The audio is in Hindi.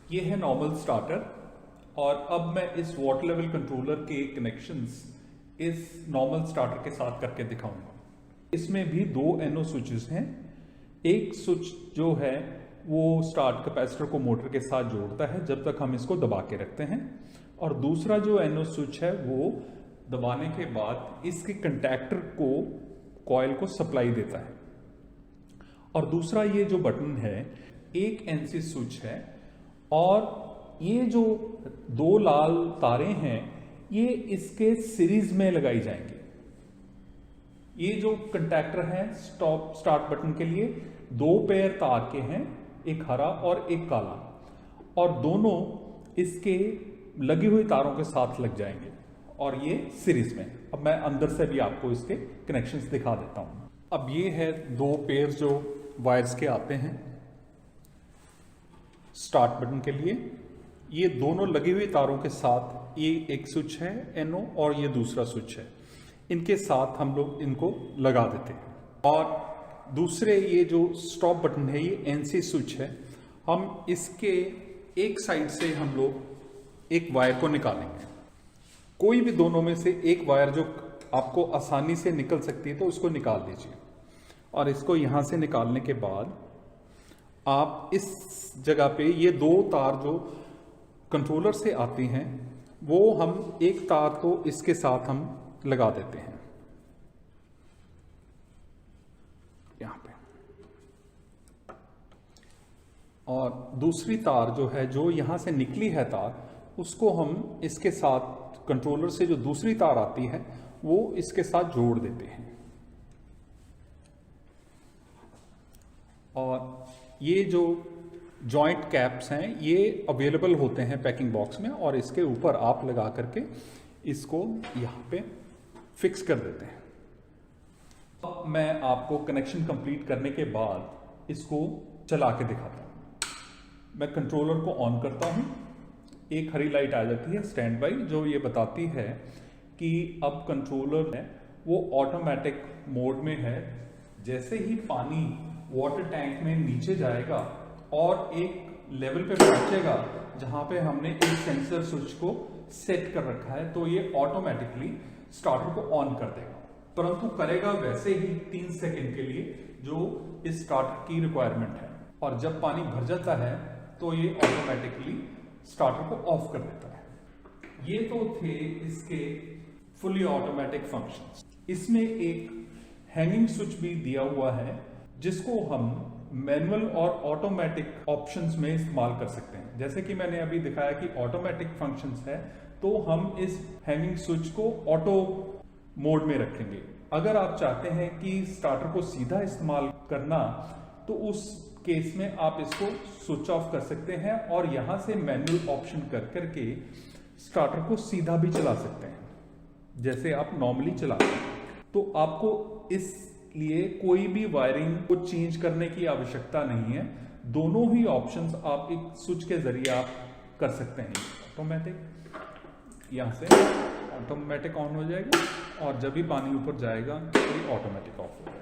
ये है नॉर्मल स्टार्टर और अब मैं इस वाटर लेवल कंट्रोलर के कनेक्शंस इस नॉर्मल स्टार्टर के साथ करके दिखाऊंगा। इसमें भी दो NO स्विचेस हैं। एक स्विच जो है वो स्टार्ट कैपेसिटर को मोटर के साथ जोड़ता है जब तक हम इसको दबा के रखते हैं, और दूसरा जो NO स्विच है वो दबाने के बाद इसके कंटैक्टर को कॉइल को सप्लाई देता है। और दूसरा ये जो बटन है एक NC स्विच है, और ये जो दो लाल तारें हैं ये इसके सीरीज में लगाई जाएंगे। ये जो कंटैक्टर है स्टार्ट बटन के लिए दो पेयर तार के हैं, एक हरा और एक काला, और दोनों इसके लगी हुई तारों के साथ लग जाएंगे और ये सीरीज में। अब मैं अंदर से भी आपको इसके कनेक्शंस दिखा देता हूं। अब ये है दो पेयर जो वायर्स के आते हैं स्टार्ट बटन के लिए। ये दोनों लगी हुई तारों के साथ, ये एक स्विच है NO और ये दूसरा स्विच है, इनके साथ हम लोग इनको लगा देते हैं। और दूसरे ये जो स्टॉप बटन है ये NC स्विच है। हम इसके एक साइड से हम लोग एक वायर को निकालेंगे। कोई भी दोनों में से एक वायर जो आपको आसानी से निकल सकती है तो उसको निकाल लीजिए, और इसको यहां से निकालने के बाद आप इस जगह पे ये दो तार जो कंट्रोलर से आती हैं वो हम एक तार को इसके साथ हम लगा देते हैं यहां पे, और दूसरी तार जो है जो यहां से निकली है तार उसको हम इसके साथ कंट्रोलर से जो दूसरी तार आती है वो इसके साथ जोड़ देते हैं। और ये जो जॉइंट कैप्स हैं ये अवेलेबल होते हैं पैकिंग बॉक्स में, और इसके ऊपर आप लगा करके इसको यहाँ पे फिक्स कर देते हैं। अब मैं आपको कनेक्शन कंप्लीट करने के बाद इसको चला के दिखाता हूँ। मैं कंट्रोलर को ऑन करता हूँ, एक हरी लाइट आ जाती है स्टैंड बाई, जो ये बताती है कि अब कंट्रोलर है वो ऑटोमेटिक मोड में है। जैसे ही पानी वाटर टैंक में नीचे जाएगा और एक लेवल पे पहुंचेगा जहां पे हमने एक सेंसर स्विच को सेट कर रखा है, तो ये ऑटोमेटिकली स्टार्टर को ऑन कर देगा, परंतु करेगा वैसे ही 3 सेकंड के लिए जो इस स्टार्टर की रिक्वायरमेंट है। और जब पानी भर जाता है तो ये ऑटोमेटिकली स्टार्टर को ऑफ कर देता है। ये तो थे इसके फुली ऑटोमेटिक फंक्शंस। इसमें एक हैंगिंग स्विच भी दिया हुआ है जिसको हम मैनुअल और ऑटोमेटिक ऑप्शंस में इस्तेमाल कर सकते हैं। जैसे कि मैंने अभी दिखाया कि ऑटोमेटिक फंक्शंस है, तो हम इस हैंगिंग स्विच को ऑटो मोड में रखेंगे। अगर आप चाहते हैं कि स्टार्टर को सीधा इस्तेमाल करना तो उस केस में आप इसको स्विच ऑफ कर सकते हैं और यहां से मैनुअल ऑप्शन कर करके स्टार्टर को सीधा भी चला सकते हैं जैसे आप नॉर्मली चलाते हैं। तो आपको इस लिए कोई भी वायरिंग को चेंज करने की आवश्यकता नहीं है। दोनों ही ऑप्शंस आप एक स्विच के जरिए आप कर सकते हैं। ऑटोमेटिक यहां से ऑटोमेटिक ऑन हो जाएगा और जब भी पानी ऊपर जाएगा तो ये ऑटोमेटिक ऑफ हो जाएगा।